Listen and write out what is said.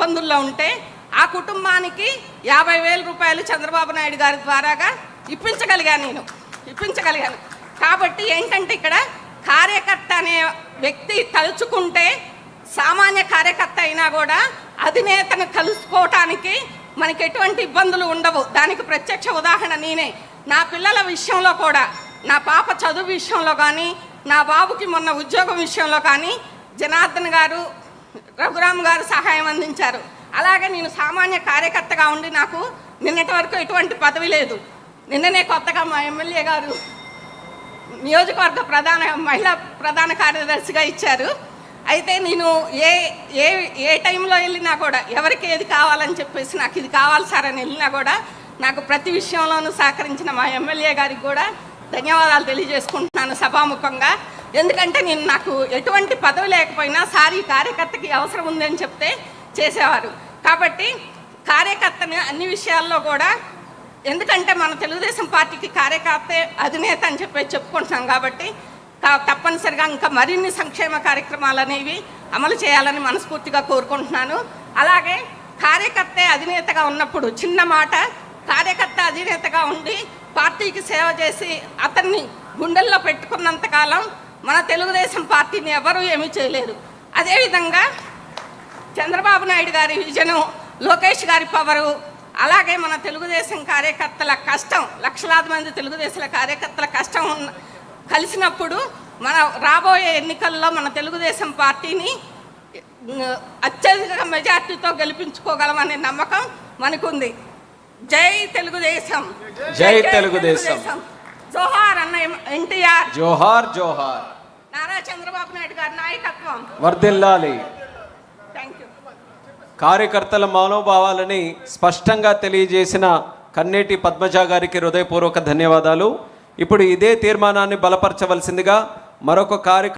ఇబ్బందుల్లో ఉంటే ఆ కుటుంబానికి 50,000 రూపాయలు చంద్రబాబు నాయుడు గారి ద్వారాగా ఇప్పించగలిగాను. కాబట్టి ఏంటంటే ఇక్కడ కార్యకర్త అనే వ్యక్తి తలుచుకుంటే సామాన్య కార్యకర్త అయినా కూడా అధినేతను కలుసుకోవటానికి మనకి ఎటువంటి ఇబ్బందులు ఉండవు. దానికి ప్రత్యక్ష ఉదాహరణ నేనే. నా పిల్లల విషయంలో కూడా, నా పాప చదువు విషయంలో కానీ, నా బాబుకి మొన్న ఉద్యోగం విషయంలో కానీ జనార్దన్ గారు, రఘురామ్ గారు సహాయం అందించారు. అలాగే నేను సామాన్య కార్యకర్తగా ఉండి నాకు నిన్నటి వరకు ఎటువంటి పదవి లేదు. నిన్ననే కొత్తగా మా ఎమ్మెల్యే గారు నియోజకవర్గ మహిళా ప్రధాన కార్యదర్శిగా ఇచ్చారు. అయితే నేను ఏ టైంలో వెళ్ళినా కూడా ఎవరికి ఏది కావాలని చెప్పేసి నాకు ఇది కావాలి సార్ అని వెళ్ళినా కూడా నాకు ప్రతి విషయంలోనూ సహకరించిన మా ఎమ్మెల్యే గారికి కూడా ధన్యవాదాలు తెలియజేసుకుంటున్నాను సభాముఖంగా. ఎందుకంటే నాకు ఎటువంటి పదవి లేకపోయినా సార్ ఈ కార్యకర్తకి అవసరం ఉందని చెప్తే చేసేవారు. కాబట్టి కార్యకర్తని అన్ని విషయాల్లో కూడా, ఎందుకంటే మన తెలుగుదేశం పార్టీకి కార్యకర్తే అధినేత అని చెప్పుకుంటున్నాం కాబట్టి తప్పనిసరిగా ఇంకా మరిన్ని సంక్షేమ కార్యక్రమాలు అనేవి అమలు చేయాలని మనస్ఫూర్తిగా కోరుకుంటున్నాను. అలాగే కార్యకర్తే అధినేతగా ఉన్నప్పుడు, చిన్న మాట, కార్యకర్త అధినేతగా ఉండి పార్టీకి సేవ చేసి అతన్ని గుండెల్లో పెట్టుకున్నంతకాలం మన తెలుగుదేశం పార్టీని ఎవరూ ఏమీ చేయలేరు. అదేవిధంగా చంద్రబాబు నాయుడు గారి విజను, లోకేష్ గారి పవరు, అలాగే మన తెలుగుదేశం కార్యకర్తల కష్టం, లక్షలాది మంది తెలుగుదేశం కార్యకర్తల కష్టం కలిసినప్పుడు మన రాబోయే ఎన్నికల్లో మన తెలుగుదేశం పార్టీని అత్యధిక మెజార్టీతో గెలిపించుకోగలమనే నమ్మకం మనకుంది. జై తెలుగుదేశం, జై తెలుగుదేశం. జోహార్ అన్న ఎన్టీఆర్, జోహార్ జోహార్. నారా చంద్రబాబు నాయుడు గారి నాయకత్వం వర్ధిల్లాలి. Thank you. కార్యకర్తల మనోభావాలని స్పష్టంగా తెలియజేసిన కన్నేటి పద్మజ గారికి హృదయపూర్వక ధన్యవాదాలు. ఇప్పుడు ఇదే తీర్మానాన్ని బలపరచవలసిందిగా మరొక